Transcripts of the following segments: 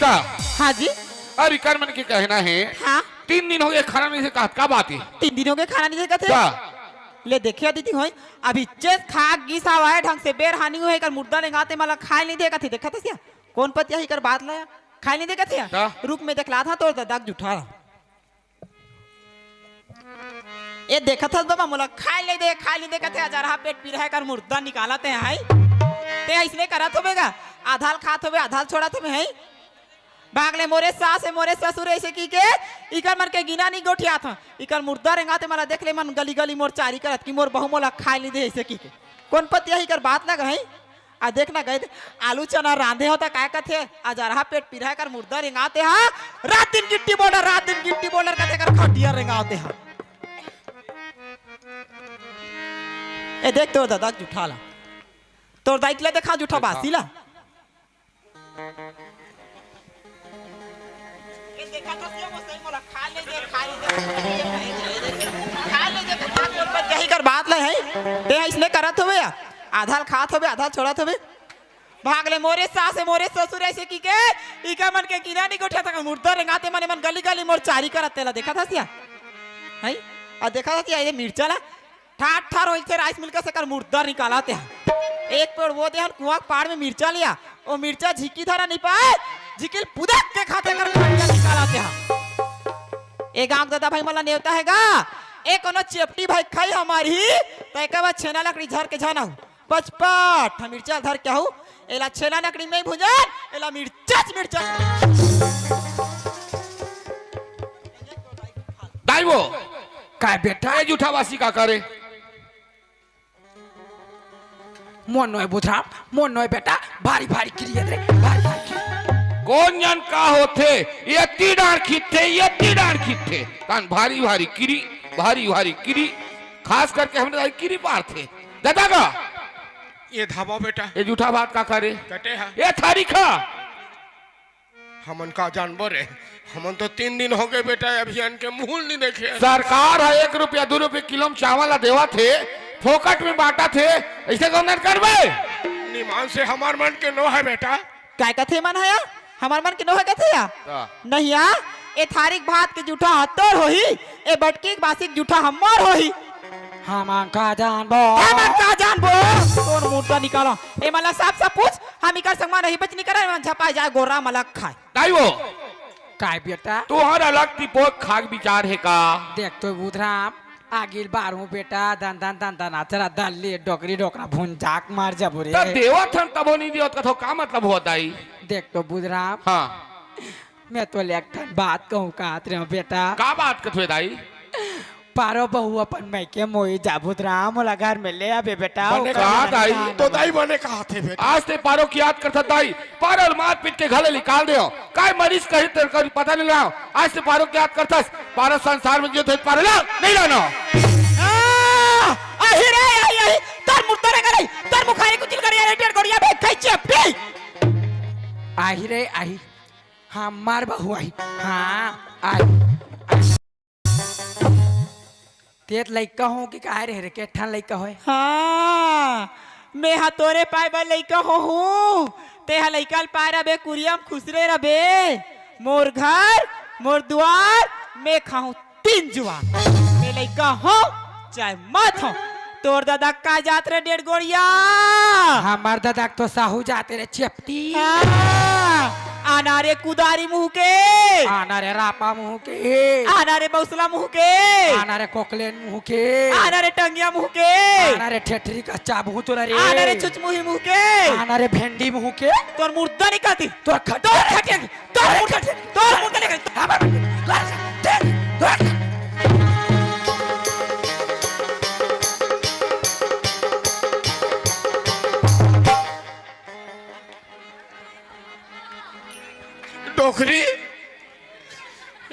का। हाँ जी। और इकर मन के कहना है हाँ 3 दिन हो गए खाना नहीं से कहा का बात है 3 दिन हो गए खाना नहीं देखा थे का ले देखिए दीदी होई अभी चेस खा गिसा हुआ है ढंग से बेर हानि हुए कर मुर्दा रेंगाते मला खाए नहीं देखा थी देखा था सिया कौन पतिया ही कर बात लाया खाए नहीं देखा का? थे रुक में देखला था तो दाग जुठा ये देखा था बाबा मोला खाए नहीं देखा थे हजार हा पेट पी रहा है कर मुर्दा निकाला थे हाई ते इसने करा तो बेगा आधाल खात होवे आधाल छोड़ा तो है भागले मोरे सास है मोरे ससुर ऐसे की के इकर मन के गिना नहीं गोठिया था इकर मुर्दा रेंगाते मला देख ले मन गली गली मोर चारी करत की मोर बहु मोला खाए नहीं दे ऐसे की के कौन पतिया इकर बात लग है आ देखना गए आलू चना रांधे होता काय कथे आज रहा पेट पिरा कर मुर्दा रेंगाते हा रात दिन गिट्टी बॉर्डर कथे कर खटिया रेंगाते हा ए देख तो दादा जुठा ला तोर दाइक ले देखा जुठा बासीला बात ले है इसने करत होवे आधार खात होवे आधार छोड़त होवे भागले मोरे सास मोरे ससुर ऐसे की के इका मन के किना नहीं गोठा था मुर्दा रेंगाते मने मन गली गली मोर चारी करत तेला देखा था सिया है आ देखा था सिया ये मिर्चा ला ठाठ ठार होइल से राइस मिल के सकर मुर्दा निकालाते हैं एक पेड़ वो देहन कुआं पाड़ में मिर्चा लिया वो मिर्चा झिकी धारा नहीं पाए झिकिल पुदक के खाते कर निकालाते हैं एक आंख दादा भाई मला नेवता हैगा एक कोनो चेपटी भाई खाई हमारी तो एक बार छेना लकड़ी झर के जाना पचपट हम मिर्चा धर क्या हूँ एला छेना लकड़ी में भुजन एला मिर्चा दाइवो काय बेटा ये जूठा वासी का करे मोन नोय बुधरा मोन नोय बेटा भारी भारी क्रिया रे भारी कौन जन का होते ये डांड खिथे कान भारी भारी किरी खास करके हमने किरी पार थे दादा का ये धाबा बेटा ये जूठा बात का करे कटे है ये थारी खा हमन का जानवर है हमन तो 3 दिन हो गए बेटा अभियान के मूल नहीं देखे सरकार है 1 रुपया 2 रुपये किलो चावल देवा थे फोकट में बांटा थे ऐसे कौन करवे निमान से हमार मन के नो है बेटा काय कथे मन है हमार मन के नो है कथे या नहीं या ए थारिक भात के जूठा हत्तर होही ए बटकी के बासिक जूठा हमर होही हम का जानबो कौन मुर्दा निकाला ए मला साफ साफ पूछ हम इकर संग नहीं बच नहीं करे झपा जाए गोरा मलक खाए दाइवो काय बेटा तोहर अलग तिपोक खाग विचार है का देख तो बुधराम आगिल बारू बेटा दन आचरा दल्ली डोकरी डोकरा भुन झाक मार जब रे तब देवत हम तब नहीं दियो कथो का मतलब होता ही देख तो बुधराम हाँ मैं तो लेकर बात कहूँ कात रहे बेटा का बात कथवे दाई पारो बहु अपन मैं के मोई जाबुदराम मोला घर में ले आबे बेटा कहा दाई तो दाई बने कहा थे बेटा आज ते पारो की याद करता दाई पारो मार पीट के घले निकाल दियो काय मरीज कहीं तेरे को पता नहीं लगा आज ते पारो की याद करता पारो संसार में जो थे पारो ला नहीं लाना आही रे आही तर मुर्दा रे करे तर मुखारी कुचिल करिया रे टेड़ गोड़िया बे खाई चेपटी आही रे आही हाँ मार बहु आई हाँ आई तेत लइका हूँ कि काहे रे के ठन लइका होए हाँ मैं हा तोरे पाए बा लइका हूँ ते हा लइका पाए रबे कुरियम खुसरे रबे मोर घर मोर द्वार मैं खाऊं 3 जुआ मैं लइका हूँ चाहे मत हो तोर दादा का जात रे 1.5 गोड़िया हमार दादा तो साहू जाते रे चेपटी आना रे कुदारी मुँह के आना रे रापा मुँह के आना रे बौसला मुँह के आना रे कोकलेन मुँह के आना रे टंगिया मुँह के आना रे ठेठरी का चाबू तो रे आना रे चुचमुही मुँह के आना रे भेंडी मुँह के तोर मुर्दा निकालती तोर खटिया तोर मुर्दा निकालती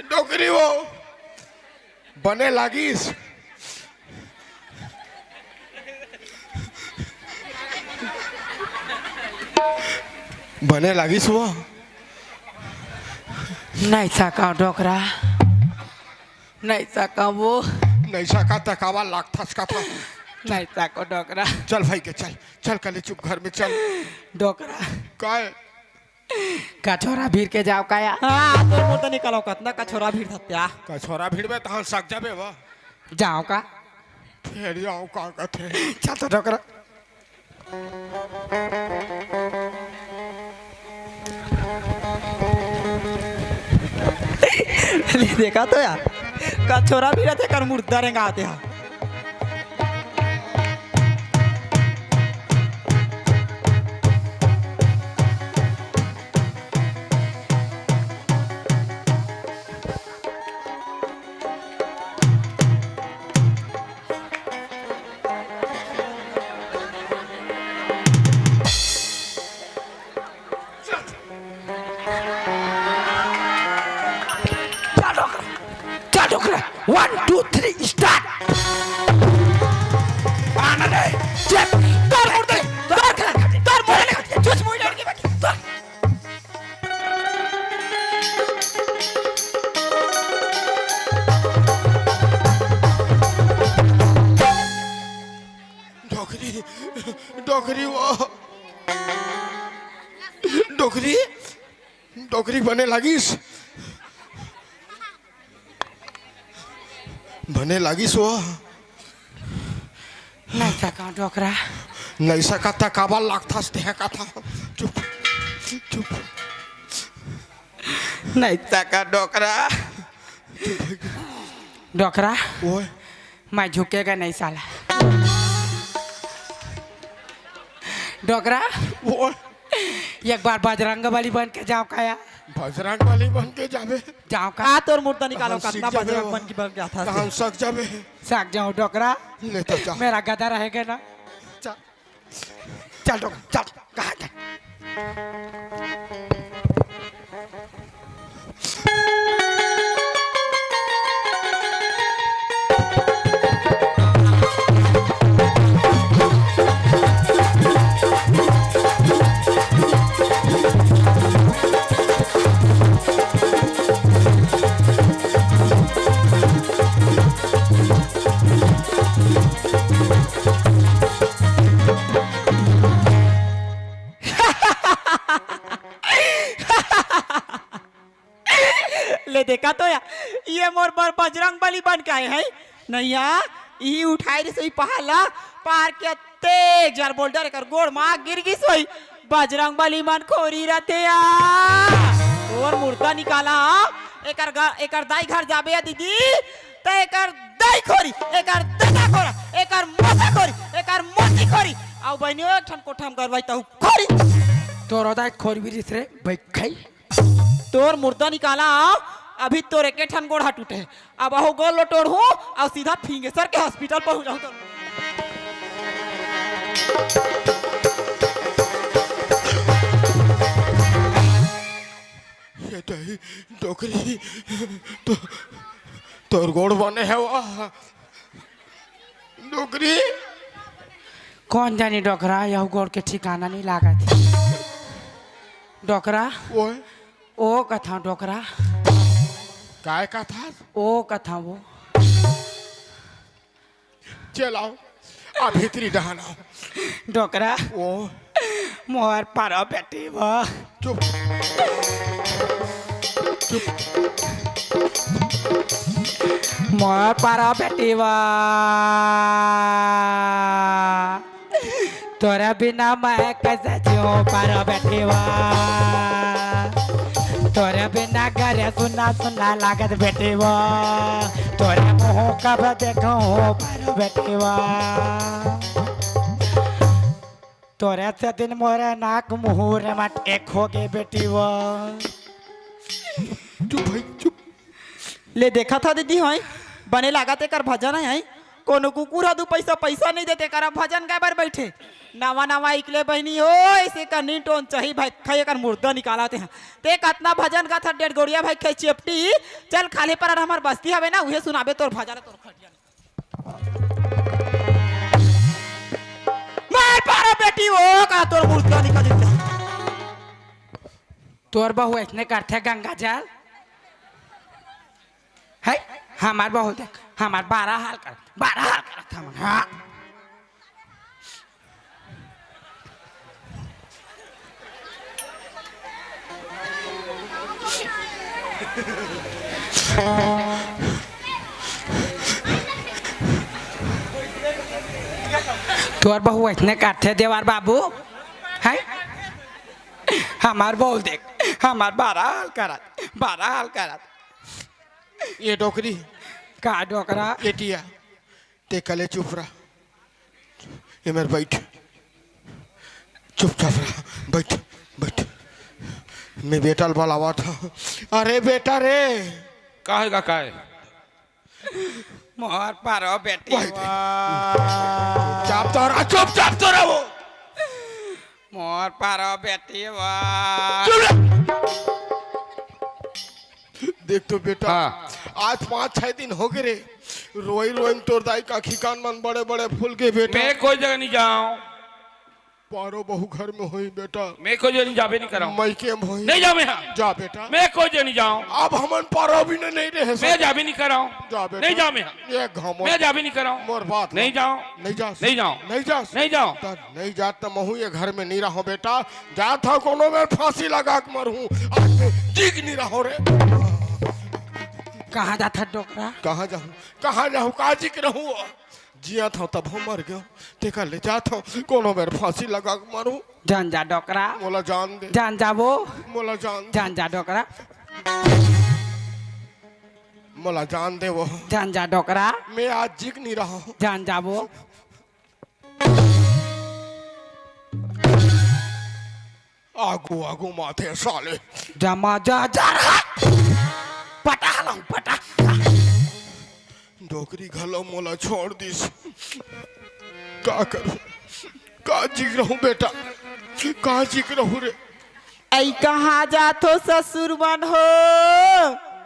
डोकरी वो बने लागिस बने लागिस वो नहीं सका डोकरा नहीं सका वो नहीं सका तकावा लाख थस का था नहीं सको डोकरा चल भाई के चल चल कले चुप घर में चल डोकरा काय कछोरा भीड़ के जाओ काया हाँ तोर मुर्दा निकालो कतना का छोरा भीड़ थत्या कछोरा भीड़ में तहां सक जाबे वा जाओ का फिर जाओ का कथे चल तो डोकरा देखा तो यार का छोरा भीड़ थे कर मुर्दा रेंगा आते हैं चल डोकरा 1 2 3 स्टार्ट आना रे चेप तोर मुर्दे तोर मुर्दे चुच मुई लड़की बाकी तोर डोकरी डोकरी वो डोकरी डोकरी बने लागिस बने लागिस वो नहीं सका डोकरा नहीं सका था काबल लागता का था चुप चुप नहीं सका डोकरा डोकरा ओए मैं झुकेगा नहीं साला डोकरा ओए एक बार बजरंग बली बन के जाओ काया बजरंग वाली बन के जाबे जाओ का का तोर मुर्दा निकालो कहाँ कतना सीख जाबे बजरंग वो? बन की बन गया था तहां सक जाबे साग जाओ डोकरा ले तो जा मेरा गधा रहेगा ना चल चल डोकरा चल कहाँ जा ले देखा तो यार ये मोर बर बजरंग बली बन के आए हैं नैया ई उठाई रे सोई पहला पार के तेज जार बोल्डर कर गोड़ मां गिर गई सोई बजरंग बली मन खोरी रहते या और मुर्दा निकाला एकर दाई घर जाबे या दीदी तो एकर दाई खोरी एकर दादा खोरा एकर मोसा खोरी एकर मोती खोरी आउ बहनियो एक ठन कोठम करवाई तहु खोरी तोर दाई खोर भी रे बैठ खाई तोर मुर्दा निकाला अभी तोर एक ठन गोड़ टूटे है अब अहो गोल लोटोड़ हूँ और सीधा फिंगेसर के हॉस्पिटल पहुंच जाऊँ ये दही डोकरी तो तोर गोड़ बने है वो डोकरी कौन जानी डोकरा यह गोड़ के ठिकाना नहीं लागा थी डोकरा ओए ओ कथा डोकरा काय का था ओ कथा वो चलाओ आ भीतरी डहाना डोकरा ओ मोर पारो बेटी वो चुप चुप मोर पारो बेटी वो तोरा बिना मैं कैसे जीऊं पारो बेटी वो तोरे बिना घरे सुना सुना लागत बेटी वो तोरे मुँह कब देखूं पारो बेटी वो तोरे से दिन मोरे नाक मुहूर मट एक हो गए बेटी वो चुप भाई चुप ले देखा था दीदी होई बने लागत कर भजन है कोनो कुकुर दू पैसा पैसा नहीं देते कर भजन गाय बार बैठे नवा नवा इकले बहनी हो ऐसे का नी टोन चाहिए भाई खाए कर मुर्दा निकालाते हैं ते कतना भजन का था 1.5 गोड़िया भाई खाई चेपटी चल खाली पर हमार बस्ती हवे ना उहे सुनाबे तोर भजन तोर खटिया मार पारा बेटी वो का तोर मुर्दा निकाल देते तोर बहू ऐसने करते गंगा जल है हमार बहू देख हमार 12 हाल करत हम हाँ तोर बहू इतने काटे देवार बाबू है हमार बोल देख हमार बारह हाल करत ये डोकरी का डोकरा एटिया ते कले चुप रहा ये मेरे बैठ चुपचाप रहा बैठ बैठ मैं बेटा बुलावा था अरे बेटा रे काहेगा काहे मोर पारो बेटी वाह, चुपचाप तो रहो मोर पारो बेटी देख तो बेटा हाँ। आज 5-6 दिन हो गए रे रोई रोई तोर दाई का खिकान मन बड़े बड़े फूल के बेटा मैं कोई जगह नहीं जाऊं पारो बहु घर में होई बेटा मैं कोई जगह नहीं जाबे नहीं कराऊं मैं के होई नहीं जाऊं मैं यहाँ। जा बेटा मैं कोई जगह नहीं जाऊं अब हमन पारो भी नहीं रहे मैं जाबे नहीं कराऊं जा बेटा नहीं जाऊं मैं यहाँ। ये घमो मैं जाबे नहीं कराऊं मोर बात नहीं जाऊं नहीं जा नहीं जाऊं नहीं जा नहीं जाऊं तो नहीं जात तो महू ये घर में नहीं रहो बेटा जा था कोनो में फांसी लगा के मरूं आज मैं जीग नहीं रहो रे कहाँ जाता डोकरा कहाँ जाऊँ काजी के रहूँ जिया था तब हम मर गयो देखा ले जाता हूँ कोनो में फांसी लगा के मरूं जान जा डोकरा मोला जान दे जान जाबो मोला जान दे जान जा डोकरा मोला जान दे वो जान जा डोकरा मैं आज जीग नहीं रहा हूँ जान जाबो आगू आगू माथे साले जमा जा जा रहा पटा लो पटा डोकरी घलो मोला छोड़ दिस का करूं का जीग रहूं बेटा का जीग रहूं रे ऐ कहाँ जात हो ससुर बन हो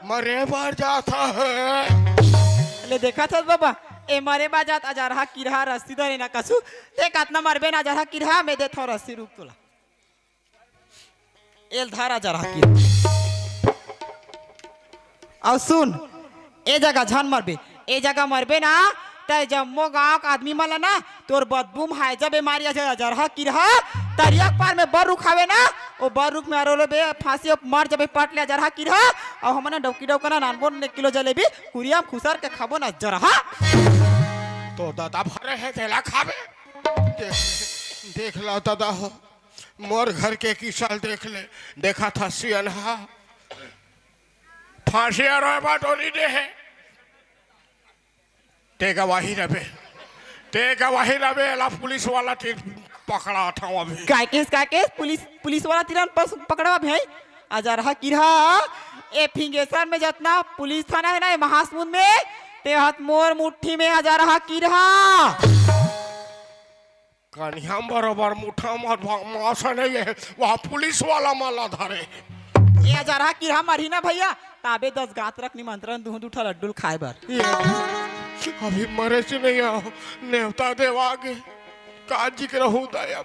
मरे बार जाता है ले देखा था बाबा ए मरे बा जात अजरहा किरहा रस्सी धरे ना कसू ते कातना मरबे ना अजरहा किरहा में दे थो रस्सी रुक तोला एल धारा अजरहा किरहा और सुन ए जगह झन मरबे ए जगह मरबे ना ते जम्मो गांव का आदमी मन ना तोर बदबू हाय जब बीमारी अजरहा किरहा तरियक पार में बर रुख आवे ना ओ बर रुख में अरोले बे फांसी मर जबे पट ले अजरहा किरहा और हमने डौकी डौकना नानबो 1 किलो जलेबी कुरिया खुसर के खाबो ना जरहा तो दादा भरे है तेला खावे देख ला दादा हो मोर घर के की साल देख ले देखा था सियनहा फांसी रोए बाटोरी दे है ते गवाही रबे ला पुलिस वाला पकड़ा था अभी का केस पुलिस वाला तिरन पकड़ा भाई अजरहा किरहा ए फिंगेशन में जितना पुलिस थाना है ना महासमुंद में ते हाथ मोर मुट्ठी में अजरहा किरहा कन्या बराबर मुठा मासा नहीं है वहाँ पुलिस वाला माला धारे ए अजरहा किरहा मरी ना भैया ताबे 10 गात रख निमंत्रण दूध उठा लड्डू खाए बर अभी मरे से नहीं आओ नेवता देव आगे काजी के रहूं दया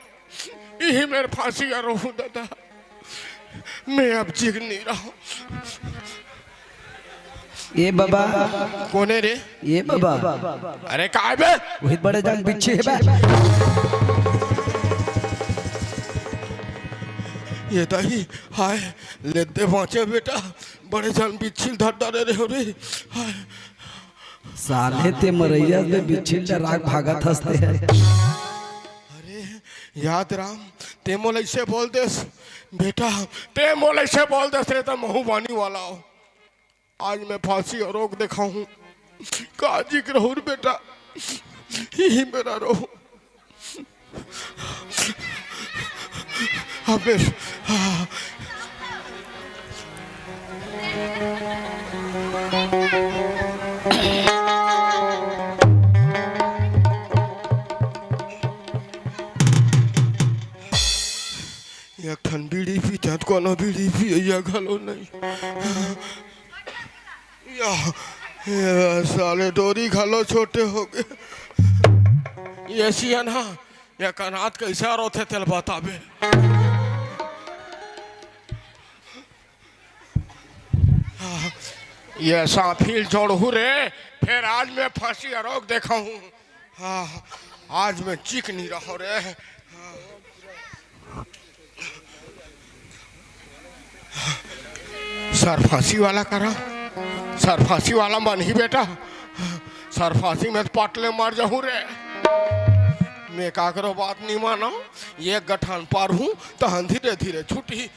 यही मेरे फांसी का रहूं दादा मैं अब जीग नहीं रहा ये बाबा कोने रे ये बाबा अरे काय बे वही बड़े जंग पीछे है बे ये दही हाय ले दे बाँचे बेटा बड़े जन बिच्छिल धर डरे रहे हो रे हाय साले ते मरैया में बिच्छिल राग भागत हंसते हैं अरे याद राम ते मोल ऐसे बोल देस बेटा ते मोल ऐसे बोल देस रे तो महू बानी वाला हो आज मैं फांसी और रोक देखा हूँ काजी के रहूं बेटा ही मेरा रहूं अबे एक ठन बीड़ी पी त्यात कोनो बीड़ी पी या घलो नहीं या साले डोरी घलो छोटे हो गए ये सिया ना या कनात कैसा रोते तेल बताबे ये साफिल जोड़ू रे फिर आज मैं फांसी रोक देखा हूँ हाँ आज मैं चीख नहीं रहा रे सर फांसी वाला करा, सर फांसी वाला मन ही बेटा, सर फांसी में पाटले मार जाऊं रे। मैं का करो बात नहीं मानो, ये गठान पार हूं तो हम धीरे धीरे छुट्टी।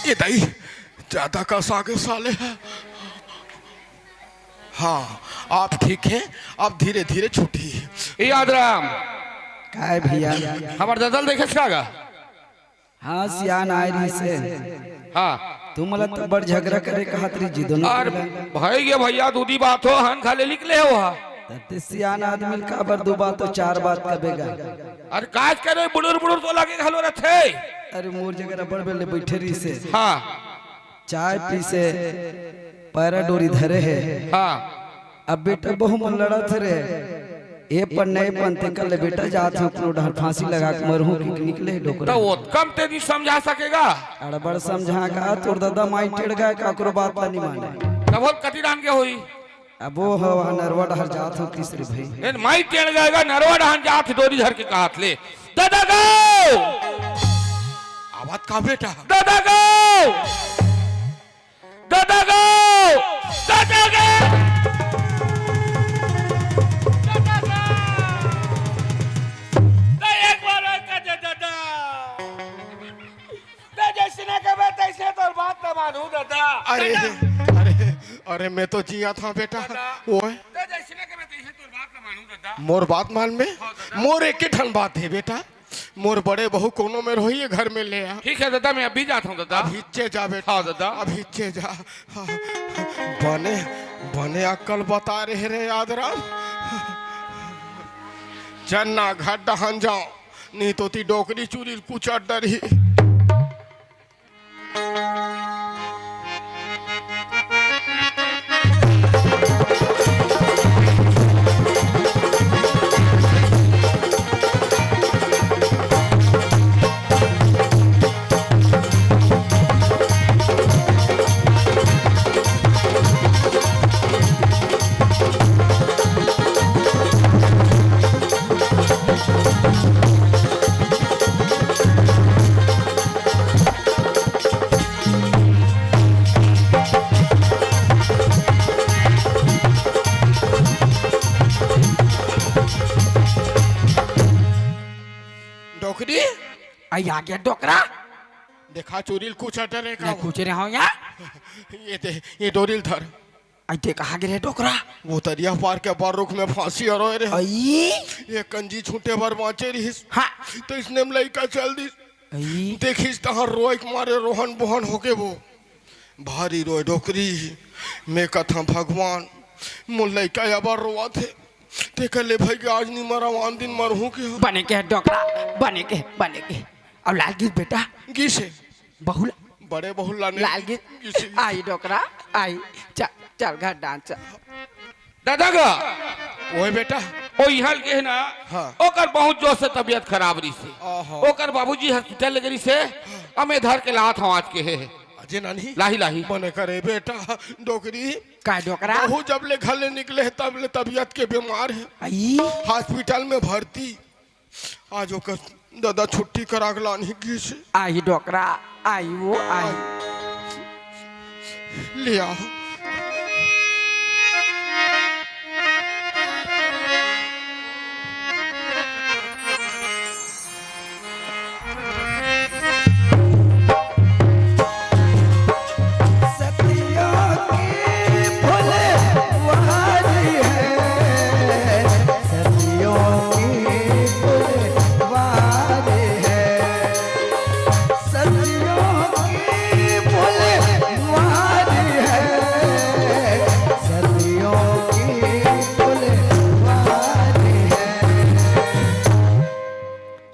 ये दही ज्यादा का सागे साले है। हाँ आप ठीक हैं, आप धीरे धीरे छुट्टी। याद राम काय भैया हमार ददल देखे का? हाँ सियान आय रही से हाँ तुम मला तो बड़ झगड़ा करे कहतरी जी दोनों और भाई ये भैया दूधी बात हो हन खाले निकले हो हा ते सियान आदमी का बर दो बात तो चार बात कबेगा। अरे काज करे बुड़ुर बुड़ुर तो लगे घलो रथे। अरे मोर जगह बड़ बेले बैठे रही से हाँ चाय पी से पैरा डोरी धरे है। हाँ अब बेटा बहु मन लड़ा थे रे ए पर नए पंते कर ले बेटा जात हूं अपनो डहर फांसी लगा के मरहूं कि निकले डोकरा। तो वो कम तेजी समझा सकेगा? अरे बड़ समझा का तोर दादा माई टेढ़ गया काकरो बात ला नहीं माने। तब वो कति डान के हुई? अब वो हो नरवा डहर जात हूं किसरे भाई। इन माई टेढ़ गएगा नरवा डान जात डोरी धर के काट ले। दादा गो आवाज का बेटा, दादा गो दादा गो दादा गो अरे अरे अरे मैं तो जिया था बेटा। वो मोर बात मान में मोर एक ठन बात है बेटा, मोर बड़े बहू कोनो में रही घर में ले आ। ठीक है दादा मैं अभी जाता हूँ दादा। अभी चे जा बेटा। हाँ दादा अभी चे जा। हाँ, बने बने अक्कल बता रहे रे याद राम। चन्ना घाट दहन जाओ नहीं तो ती डोकरी चूरी कुछ डर ही। डोकरी आई आ गया डोकरा। देखा चोरील कुछ डरे का। मैं पूछ रहा हूँ यार ये डोरील धर। आई ते कहा गिरे डोकरा। वो तरिया पार के बार रुख में फांसी और रे। आई ये कंजी छूटे भर बाँचे रहीस। हाँ तो इसने लड़का चल दी। आई देखिस तहां रोए के मारे रोहन बोहन होके वो भारी रोए डोकरी। मैं कथा भगवान मुल लड़का अबर रोआ थे ते कले भाई के आज नहीं मरा मान दिन मरहूं के। बने के डोकरा बने के अब लाल गीत बेटा किसे बहुला बड़े बहुल लाने लाल गीत आई डोकरा आई चल चल घर डांस। दादा का ओए बेटा ओ इहल के है ना। हाँ। ओकर बहुत जोर से तबीयत खराब रही से। आहा। ओकर बाबूजी हॉस्पिटल ले गई से हमें धर के लात हम आज के है अजय नानी लाही लाही बने करे बेटा डोकरी। का डोकरा बहू जब ले घर ले निकले है तब ले तबीयत के बीमार है आई हॉस्पिटल में भर्ती। आज ओकर दादा छुट्टी करा के लानी की से आई डोकरा आई वो आई लिया।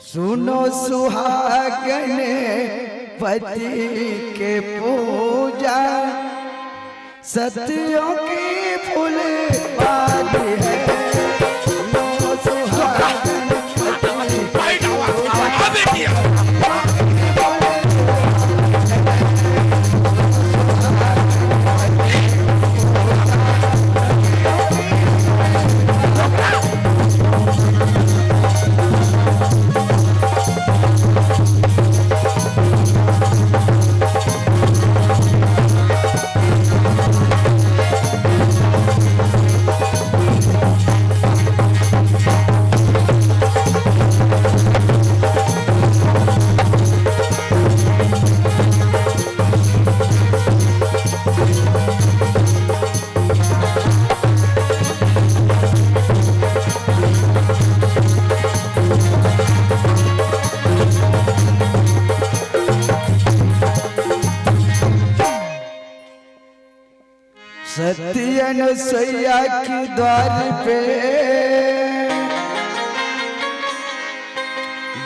सुनो सुहागन पति के पूजा सतियों की फुलवारी है। सुनो सुहागन सत्यन सैया की द्वार पे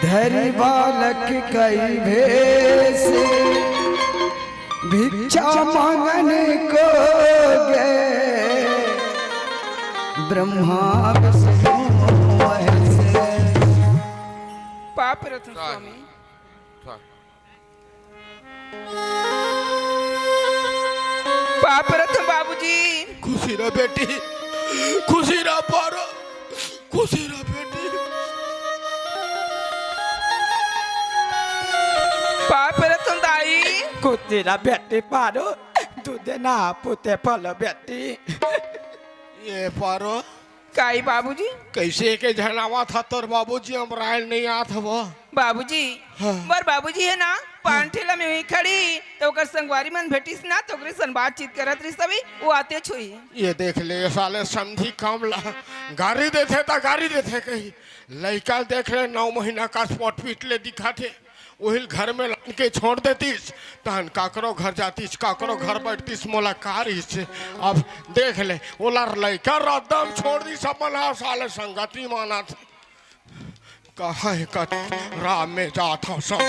धरी बालक कई भेष भिक्षा मांगने को गए ब्रह्मा विष्णु महेश। पाप रत्न स्वामी पाप रत्न बाबूजी खुशी रह बेटी, खुशी रह पारो, खुशी रह बेटी। पाप रत्न दाई को तेरा बेटे पारो दूधे ना पुते फल बेटी। ये पारो काई बाबूजी कैसे के जहनावा था तोर बाबूजी हम रायल नहीं आत हव। बाबूजी बर बाबूजी है ना पांठेला में हुई खड़ी तो ओकर संगवारी मन भेटिस ना तो ओकरे सन बातचीत करत रही सभी वो आते छुई। ये देख ले साले समझी कम ला गाड़ी देते ता गाड़ी देते कही लड़का देख ले 9 महीना का स्पॉट पीट ले दिखाते वही घर में लान के छोड़ देतीस तहन काकरो घर जातीस काकरो घर बैठतीस मोला कारिस। अब देख ले ओला लड़का रदम छोड़ दी सब साले संगति माना था कहाँ है का राम में जाता सब।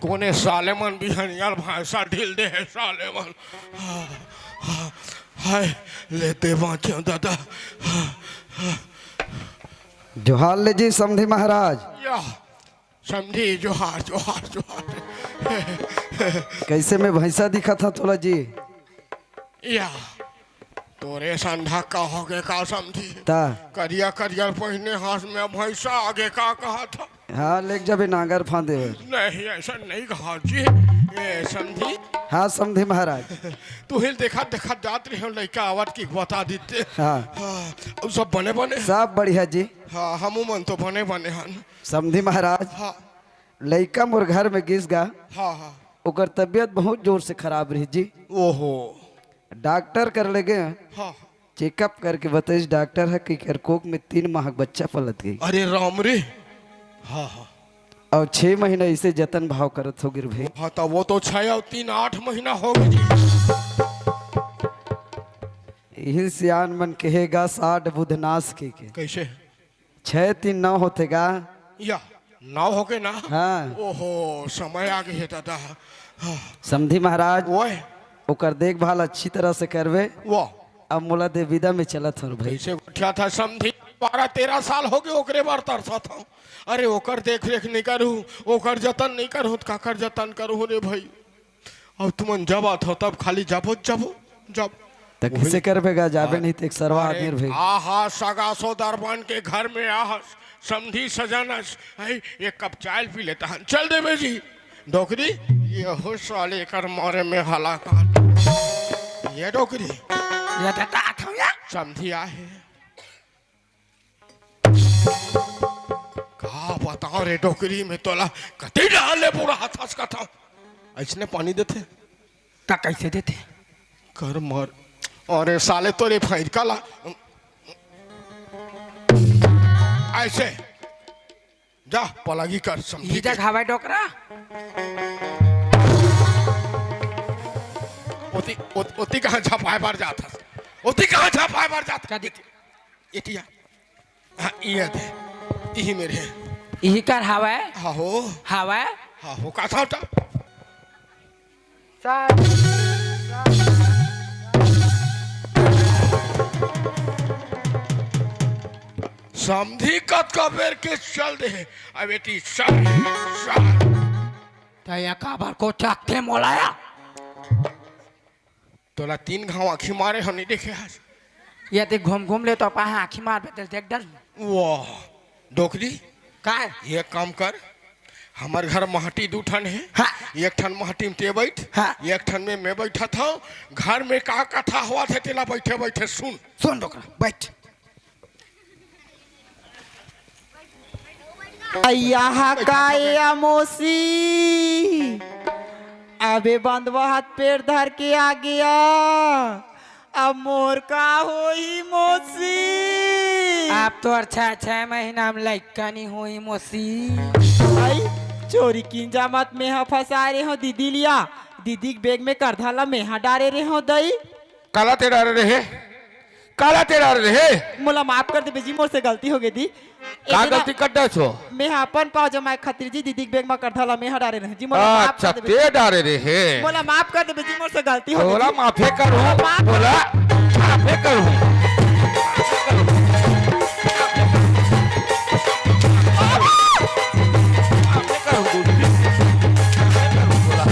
कोने सालेमन बिहनियार भाषा ढील दे है सालेमन। हाय लेते बाँचे दादा। जोहार ले जी समधी महाराज। या समझी जोहार जोहार जोहार। कैसे में भैंसा दिखा था तोला जी? या तोरे संधा का हो गए का समझी ता करिया करिया पहने हाथ में भैंसा आगे का कहा था। हाँ लेक जब नागर फांदे नहीं ऐसा नहीं कहा जी ये समझी। हाँ समधी महाराज। तू हिल देखा देखा जात रहे लड़का आवाज की बता देते। हाँ अब सब बने बने सब बढ़िया जी। हाँ हमू मन तो बने बने हन। समधी महाराज हाँ लड़का मोर घर में गिस गा हाँ हाँ ओकर तबीयत बहुत जोर से खराब रही जी। ओहो डॉक्टर कर ले गए हाँ चेकअप करके बताइस डॉक्टर है कि करकोक में 3 माह बच्चा पलट गई अरे राम रे। हाँ हाँ और 6 महीना इसे जतन भाव करत हो गिर भाई। हाँ तो वो तो 6 और 3 8 महीना हो गई। यही सियान मन कहेगा 60 बुधनाश के कैसे 6 3 9 होतेगा। या 9 हो गए ना। हाँ ओहो समय आ गई है दादा। हाँ समधी महाराज वो ओकर देखभाल अच्छी तरह से करवे। वो अब मोला दे विदा में चलत हो भाई। कैसे उठा था समझी 12-13 साल हो गए ओकरे बार तरसा था। अरे ओकर देख रेख नहीं करूँ ओकर जतन नहीं करूँ तो काकर जतन करूँ रे भाई। अब तुमन जब आत हो तब खाली जाबो जाबो जब तो किसे करवेगा जाबे नहीं तो एक सरवा आदमी भाई। आहा सगासो दरबान के घर में आहा समझी सजानस एक कप चाय पी लेता हन चल दे बेजी डोकरी ये हो साले कर मारे में हला काट ये डोकरी ये दादा आता हूँ या समझी आहे कहा बताओ रे डोकरी में तोला कति डाले पूरा हाथ हंस का था ऐसने पानी देते ता कैसे देते कर मर अरे साले तोरे फाइल काला ऐसे जा पलागी कर समझी इधर हवाई डोकरा ओती कहाँ झपाए बार जाता ओती कहाँ झपाए बार जाता क्या देख इटिया हाँ ये दे यही मेरे यही कर हवा हाँ हो हवा हाँ हो का था समझी कत का बेर के चल दे अब बेटी सब तो ये काबर को चाकते मोलाया तोला 3 घाव आँखी मारे हम नहीं देखे आज ये देख घूम घूम ले तो पा आँखी मार बेटे देख डर वाह डोकरी का है ये काम कर हमार घर माटी 2 ठन है। हाँ। एक ठन माटी में ते बैठ, हाँ। एक ठन में मैं बैठा था। घर में का कथा हुआ थे तेला बैठे बैठे सुन। सुन डोकरा बैठ। अय्या काया मोसी, अबे बंदवा हाथ पैर धर के आ गया, अब मोर का होई मोसी। आप तो अच्छा 6 महीना में लड़का नहीं हुई मोसी। भाई चोरी की जामत में हा फंसा रहे हो दीदी लिया, दीदी के बैग में कर धाला में हा डारे रहे हो दई। काला तेरा रहे, काला तेरा रहे। मोला माफ कर दे बेजी, मोर से गलती हो गई दी। का गलती कर छो? मैं अपन पाव जमाए खातिर जी दीदी के बैग में कर धाला में हा डारे रहे जी। मोला माफ अच्छा कर दे बेजी, ते डारे रहे। मोला माफ कर दे बेजी, मोर से गलती हो बोला गई। माफे करूं, बोला माफे करूं। माफे करूं दूसरी। बोला।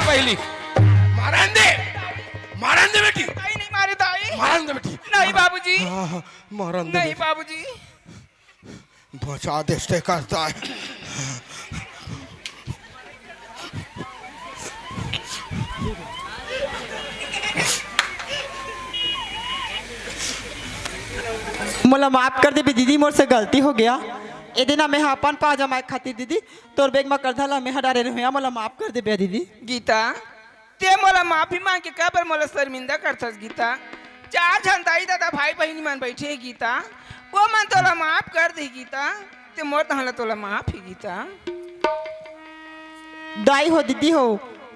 पहली मारन दे बेटी, नहीं मारे दाई। मारन दे बेटी। नहीं बाबूजी, मारन दे नहीं बेटी। बाबूजी। बचा देते करता है। मोला माफ कर दे बे दीदी, मोर से गलती हो गया। ए दिना मैं अपन पा जमाए खातिर दीदी तोर बैग में कर धाला में हडारे रहे, मोला माफ कर दे बे दीदी। गीता ते मोला माफी मांग के काबर मोला शर्मिंदा करथस गीता। 4 जन दाई दादा भाई बहनी मन बैठे गीता, वो मन तोला माफ कर दे गीता। ते मोर तहला तोला माफ ही गीता। दाई हो दीदी हो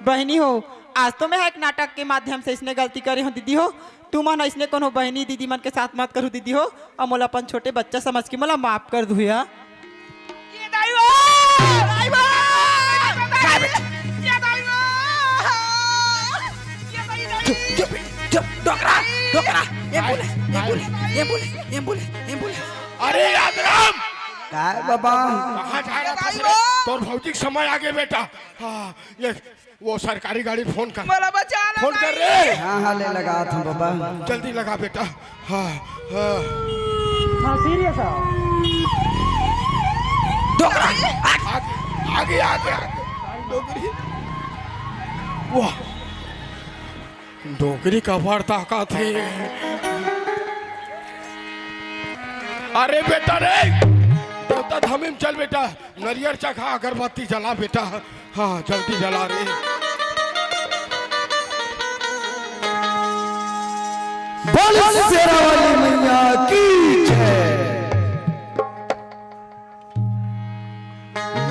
बहनी हो, आज तो मैं एक नाटक के माध्यम से इसने गलती करे हो दीदी हो। तू मन इसने कोनो बहनी दीदी मन के साथ मत करू दीदी हो, और मोला अपन छोटे बच्चा समझ के मोला माफ कर दुया। ये दाई वो, दाई वो, ये दाई वो, ये दाई दाई। चुप डोकरा डोकरा, ये बोले। अरे यादराम, का बाबा कहाँ जा रहा था रे? तोर भौजी के समय आगे बेटा। हाँ, ये वो सरकारी गाड़ी फोन कर, मोला बचा ला फोन कर रे। हाँ हाँ ले लगा था बाबा। जल्दी लगा बेटा। हाँ हाँ। डोकरा आगे आगे आगे डोगरी। वाह, डोगरी का वार्ता का थे। अरे बेटा रे, देवता धामी में चल बेटा, नरियर चखा अगरबत्ती जला बेटा। हाँ जल्दी जला रे। बोल शेरा वाली मैया की जय।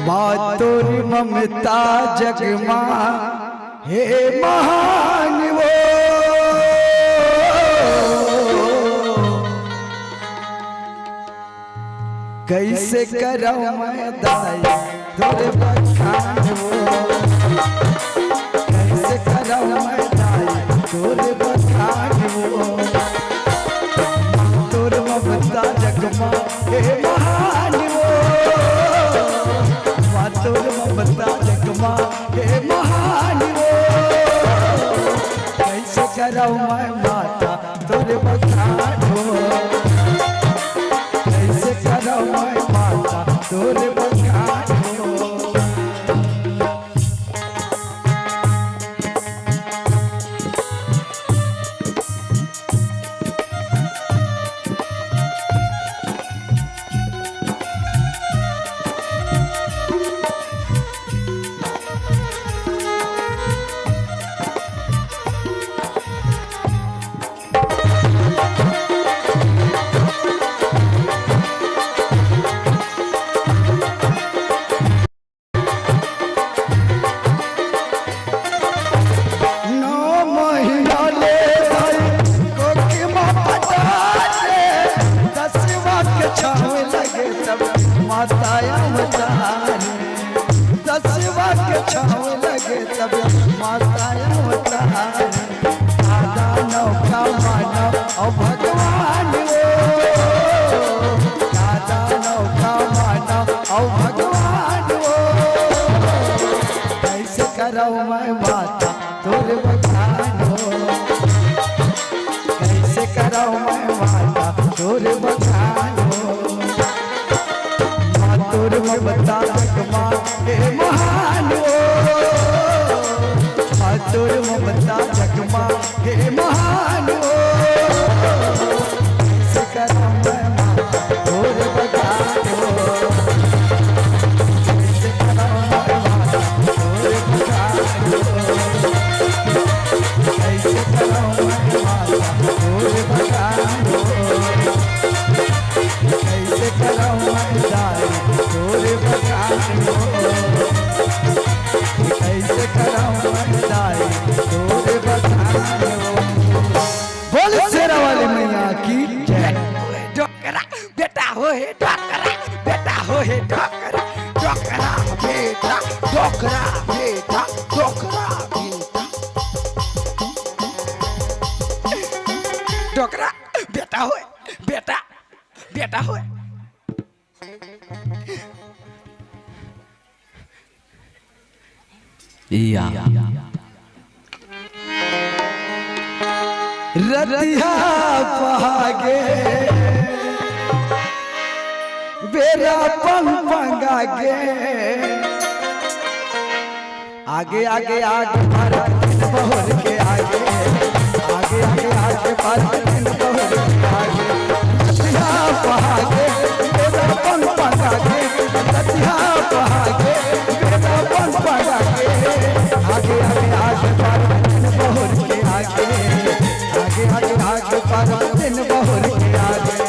माँ तोरी ममता जगमा हे महान वो, कैसे करऊं मैं दाई तोरे बखान वो, कैसे करऊं मैं दाई तोरे बखान वो। तोर ममता जगमा हे महान वो, माँ तोर ममता जगमा हे महान वो, कैसे करऊं मैं माता तोरे बखान वो, कैसे करऊं मैं माता तोरे बखान वो। औ भगवान दादा नौका माना औ भगवान कैसे करो मैं माता तोर बखान कैसे करो मैं माता तोर बखान तोर ममता जगमा के महान तोर ममता जगमा के महान कैसे करो मैं माता तोर बखान कैसे करो मैं माता तोर बखान कैसे करो मैं माता तोर बखान कैसे करो मैं दाई तोर बखान कैसे करो मैं दाई तोर बखान बोल शेरा वाली मैया की जय डोकरा बेटा हो हे डोकरा बेटा हो हे डोकरा डोकरा बेटा डोकरा बेटा डोकरा बेटा डोकरा बेटा हो बेटा बेटा हो रतिया पहागे बेरा पंगागे आगे आगे आगे भारत बहुर के आगे आगे आगे आगे भारत बहुर के आगे रतिया पहागे बेरा पंगागे रतिया पहागे बेरा पंगागे आगे आगे आगे भारत बहुर के आगे आगे आगे आगे भारत बहुर के आगे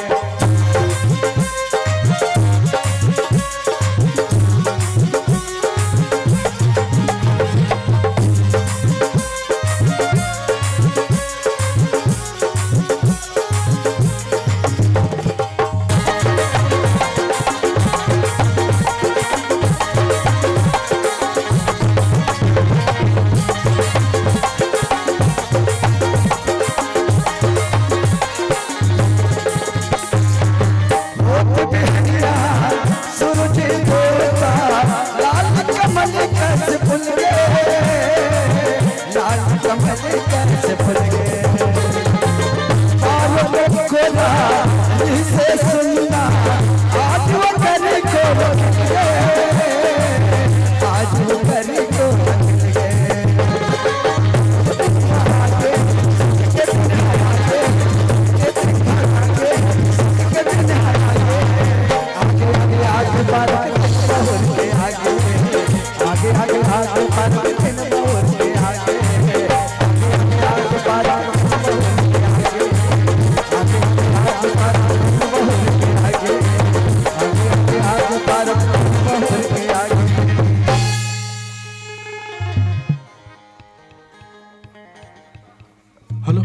हेलो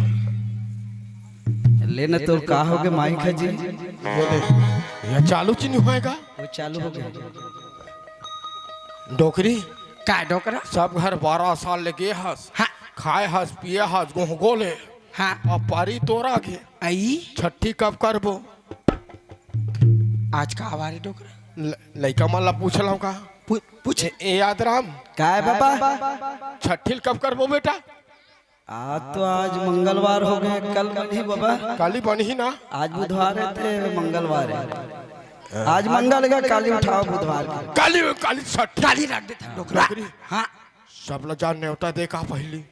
लेना तो का हो गए माइक है जी बोले यह चालू चीनी होएगा वो चालू हो गया डोकरी का डोकरा सब घर 12 साल लगे हस हाँ खाए हस पिए हस गोह गोले हाँ अब पारी तोरा के आई छठी कब करबो आज का हमारे डोकरा लइका मन ला पूछला का पूछ ए याद राम का है बाबा छठी कब करबो बेटा आज तो आज मंगलवार हो गए कल बनी बाबा काली बनी ना आज बुधवार है ते मंगलवार है आज मंगल का काली उठाओ बुधवार का काली काली छठी काली रख देता डोकरा हाँ सब ला जान न्योता दे का पहली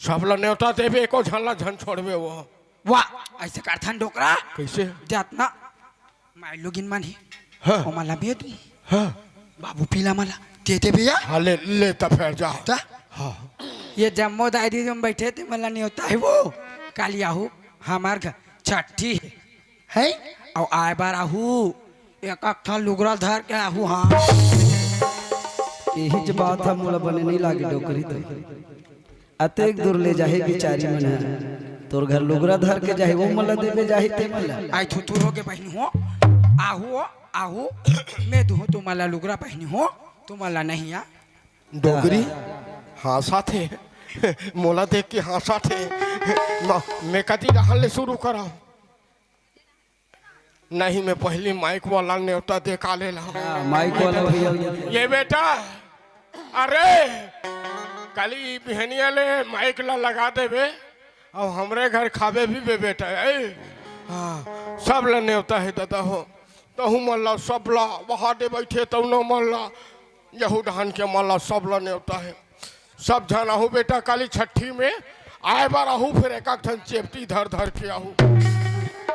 सब ला न्योता देबे एको झनला झन छोड़बे वो वाह ऐसे करथन डोकरा कैसे जातना माय लोगिन मानी हाँ। ओ मला बेद हाँ बाबू पीला मला दे दे भैया हाँ ले तब फिर जा ता हाँ ये जम्मो दादी तुम बैठे थे मला नहीं होता है वो काली आहू हमार घर छठी है और आए बार आहू एक अक्था लुगरा धर के आहू हाँ यही जो बात है मोला बने नहीं लागे डोकरी तो अतेक दूर ले जाहे बिचारी मन तोर घर लुगरा धर के जाहे वो मला देवे जाहे ते मला आई थुथुर हो के पहनी हो आहू आहू मैं दूँ तुम्हारा लुगरा पहनी हो तुम्हारा नहीं आ डोगरी हाँ साथे मोला देख के हाँ साथे मैं कदी रहने शुरू करा नहीं मैं पहली माइक वाला न्योता देखा ले ला माइक वाला भैया ये बेटा अरे कली बिहनिया ले माइक ला लगा देवे और हमरे घर खावे भी बे बेटा हाँ सब ला न्योता है दादा हो तहु मल्ला सब ला वहाँ दे बैठे तब न मल्ला यहू धान के मल्ला सब ला न्योता है सब जन आहू बेटा काली छठी में आए बार आहू फिर एक ठन चेपटी धर धर के आहू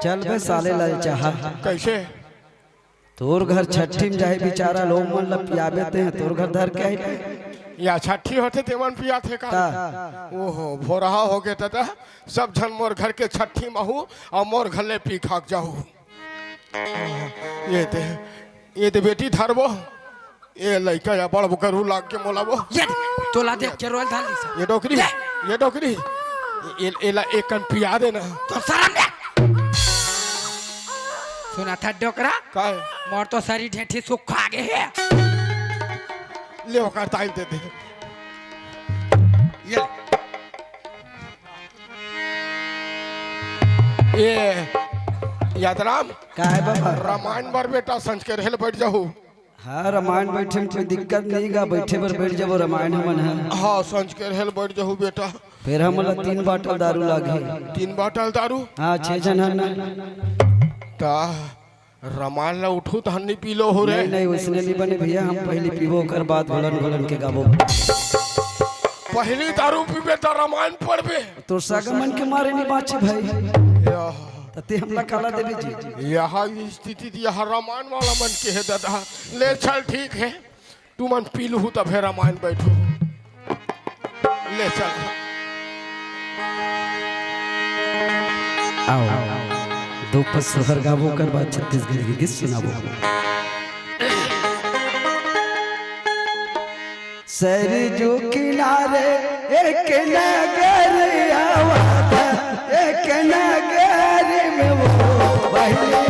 चल बे साले लल चाहा कैसे तोर घर छठी में जाए बेचारा लोग मन ला पियाबे ते हैं तोर घर धर के आई या छठी होते तेमन पिया थे का ओहो भोरहा हो गए दादा सब जन मोर घर के छठी महू और मोर घले पी खाक जाऊ ये ते बेटी धरबो ये लड़का या बड़ करू लाग के मोलाबो ये तोला देख के रोल धाली से ये डोकरी एला एक कन पिया देना तो शर्म दे सुना था डोकरा काय मोर तो सारी ढेठी सुख खा गए है ले ओकर टाइम दे दे ये यादराम का है बाबा रामायण बर बेटा संज के रहल बैठ जाहू हाँ रामायण बैठे में कोई दिक्कत नहीं गा बैठे पर बैठ जाबो रामायण हमन है हाँ संज के रहल बैठ जाहू बेटा फिर हमला 3 बाटल दारू लागी 3 बाटल दारू हाँ 6 जन है ना ता रामायण ला उठू तो हन्नी पी लो हो रे नहीं नहीं उसने नहीं बने भैया हम पहले पीबो कर बाद घोलन घोलन के गाबो पहली दारू पीबे तो रामायण पढ़बे तोर सागा मन के मारे नहीं बाचे भाई यह तते हमला काला देवी जी यहाँ स्थिति यहाँ रामायण वाला मन के है दादा ले चल ठीक है तू मन पी लू तब है रामायण बैठो ले चल आओ दो पसहर गाबो कर बाद छत्तीसगढ़ की गीत सुनाबो सरजू किनारे एक नगर आवाज एक नगर में वो पहले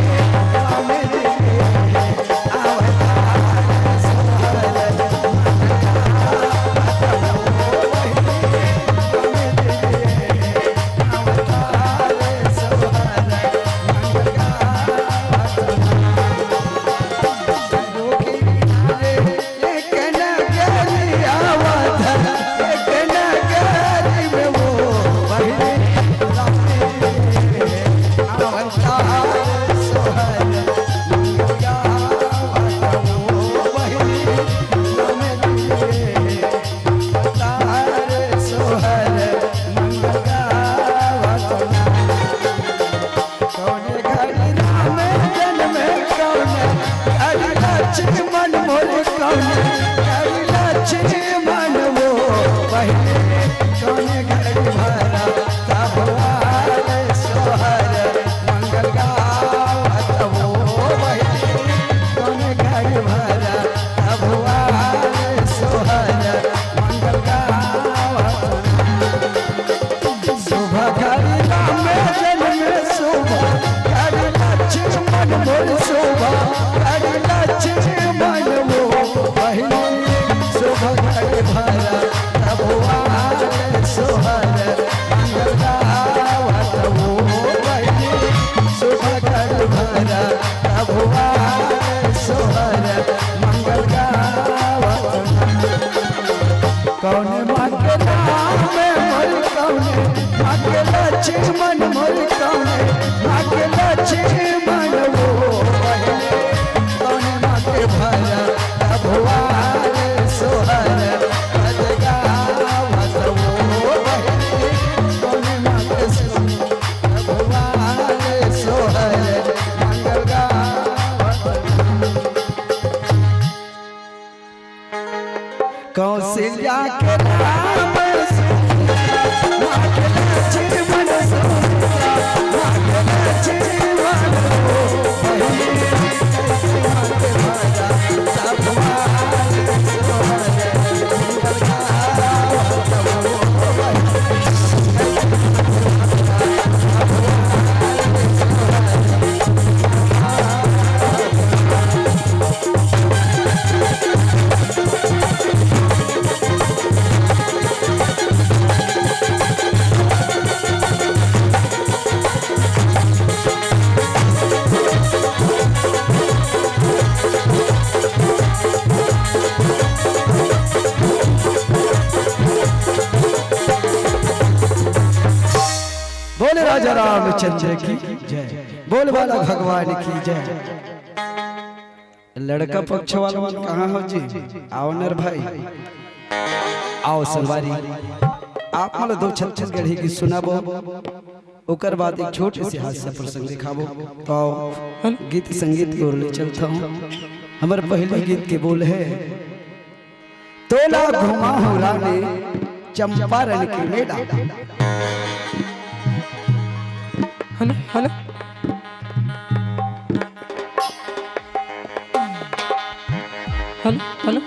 कौशल्या के नाम से राजा रामचंद्र की जय, बोल वाला भगवान की जय। लड़का पक्ष वाला मन कहाँ हो जी? आओ नर भाई, आओ सवारी। आप मतलब दो छत्तीसगढ़ी की सुनाबो, ओकर बाद एक छोटे से हास्य प्रसंग दिखाबो। तो आओ गीत संगीत की ओर ले चलता हूँ। हमारे पहले गीत के बोल है, तोला घुमा हूँ रानी चंपारण की मेला। Hello hello hello hello